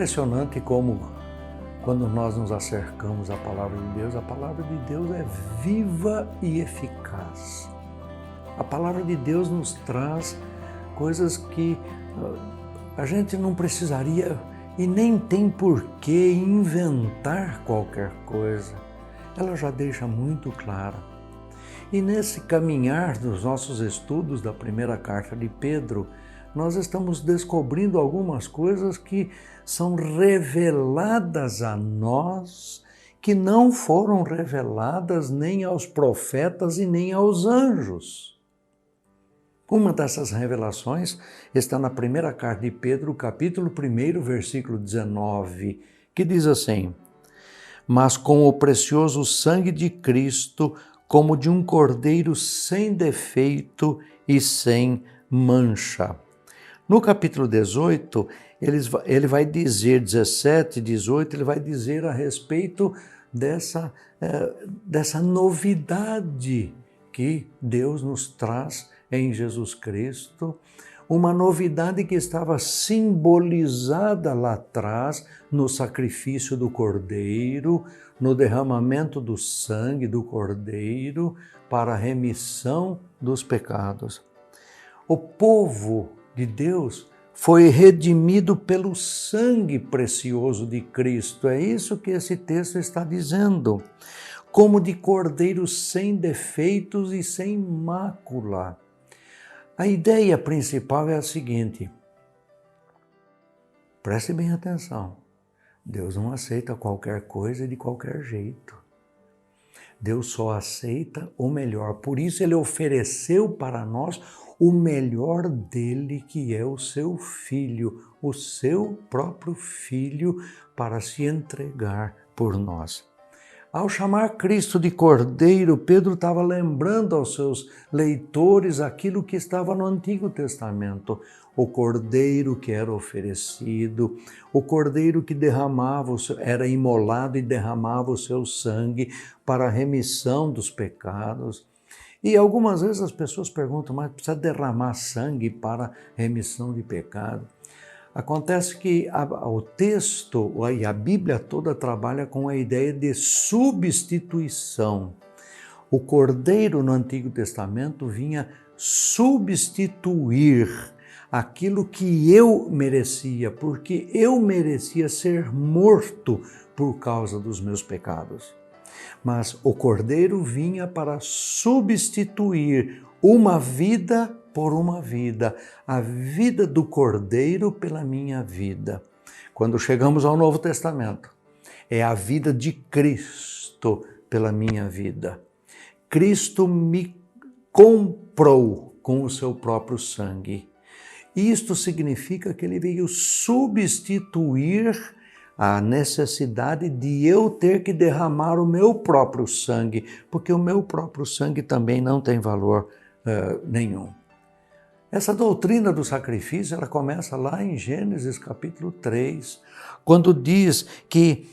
impressionante como, quando nós nos acercamos à palavra de Deus é viva e eficaz. A palavra de Deus nos traz coisas que a gente não precisaria e nem tem por que inventar qualquer coisa. Ela já deixa muito clara. E nesse caminhar dos nossos estudos da primeira carta de Pedro, nós estamos descobrindo algumas coisas que são reveladas a nós, que não foram reveladas nem aos profetas e nem aos anjos. Uma dessas revelações está na primeira carta de Pedro, capítulo 1, versículo 19, que diz assim: mas com o precioso sangue de Cristo, como de um cordeiro sem defeito e sem mancha. No capítulo 18, ele vai dizer, 17, 18, ele vai dizer a respeito dessa novidade que Deus nos traz em Jesus Cristo, uma novidade que estava simbolizada lá atrás no sacrifício do Cordeiro, no derramamento do sangue do Cordeiro para a remissão dos pecados. O povo de Deus foi redimido pelo sangue precioso de Cristo. É isso que esse texto está dizendo. Como de cordeiro sem defeitos e sem mácula. A ideia principal é a seguinte: preste bem atenção, Deus não aceita qualquer coisa de qualquer jeito. Deus só aceita o melhor, por isso Ele ofereceu para nós o melhor dele, que é o seu Filho, o seu próprio Filho, para se entregar por nós. Ao chamar Cristo de Cordeiro, Pedro estava lembrando aos seus leitores aquilo que estava no Antigo Testamento. O Cordeiro que era oferecido, o Cordeiro que era imolado e derramava o seu sangue para a remissão dos pecados. E algumas vezes as pessoas perguntam, mas precisa derramar sangue para remissão de pecado? Acontece que o texto e a Bíblia toda trabalha com a ideia de substituição. O Cordeiro no Antigo Testamento vinha substituir aquilo que eu merecia, porque eu merecia ser morto por causa dos meus pecados. Mas o Cordeiro vinha para substituir uma vida por uma vida, a vida do Cordeiro pela minha vida. Quando chegamos ao Novo Testamento, é a vida de Cristo pela minha vida. Cristo me comprou com o seu próprio sangue. Isto significa que ele veio substituir a necessidade de eu ter que derramar o meu próprio sangue, porque o meu próprio sangue também não tem valor nenhum. Essa doutrina do sacrifício, ela começa lá em Gênesis capítulo 3, quando diz que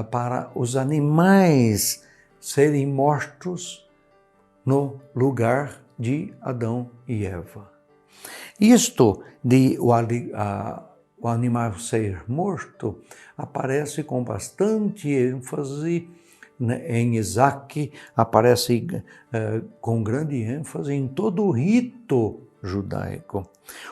para os animais serem mortos no lugar de Adão e Eva. Isto de o animal ser morto aparece com bastante ênfase em Isaac, aparece com grande ênfase em todo o rito judaico.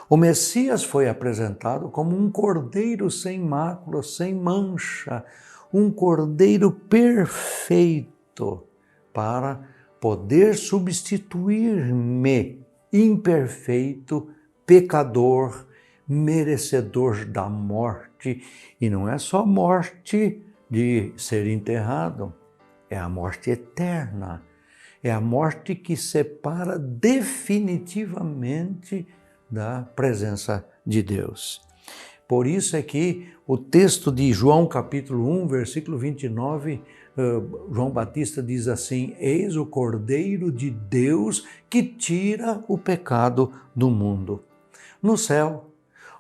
O Messias foi apresentado como um cordeiro sem mácula, sem mancha, um cordeiro perfeito para poder substituir-me, imperfeito, pecador, merecedor da morte. E não é só morte de ser enterrado, é a morte eterna, é a morte que separa definitivamente da presença de Deus. Por isso é que o texto de João capítulo 1, versículo 29, João Batista diz assim: eis o Cordeiro de Deus que tira o pecado do mundo. No céu,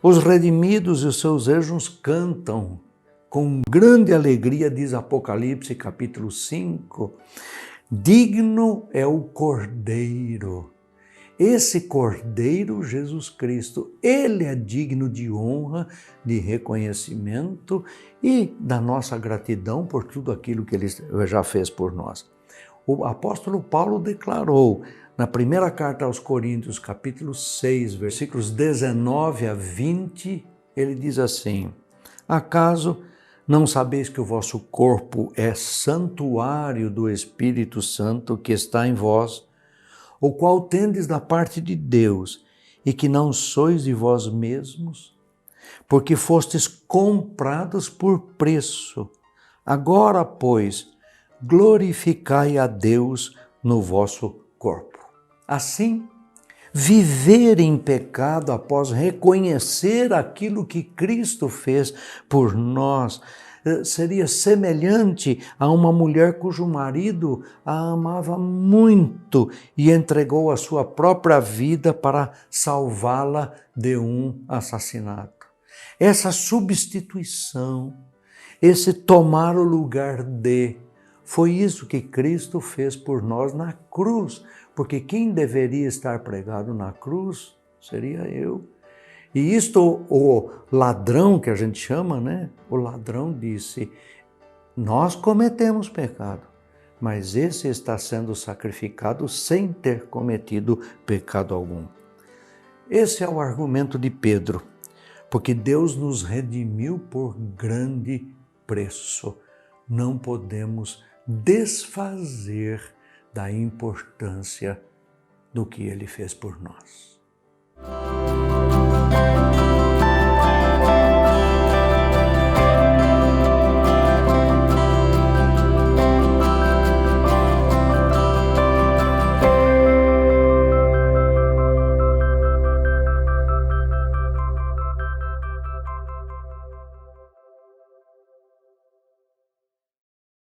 os redimidos e os seus anjos cantam com grande alegria, diz Apocalipse capítulo 5, digno é o Cordeiro Esse Cordeiro Jesus Cristo, ele é digno de honra, de reconhecimento e da nossa gratidão por tudo aquilo que ele já fez por nós. O apóstolo Paulo declarou na primeira carta aos Coríntios, capítulo 6, versículos 19 a 20, ele diz assim: acaso não sabeis que o vosso corpo é santuário do Espírito Santo que está em vós, o qual tendes da parte de Deus, e que não sois de vós mesmos? Porque fostes comprados por preço. Agora, pois, glorificai a Deus no vosso corpo. Assim, viver em pecado após reconhecer aquilo que Cristo fez por nós seria semelhante a uma mulher cujo marido a amava muito e entregou a sua própria vida para salvá-la de um assassinato. Essa substituição, esse tomar o lugar de, foi isso que Cristo fez por nós na cruz, porque quem deveria estar pregado na cruz seria eu. E isto o ladrão que a gente chama, né? O ladrão disse: nós cometemos pecado, mas esse está sendo sacrificado sem ter cometido pecado algum. Esse é o argumento de Pedro, porque Deus nos redimiu por grande preço. Não podemos desfazer da importância do que ele fez por nós.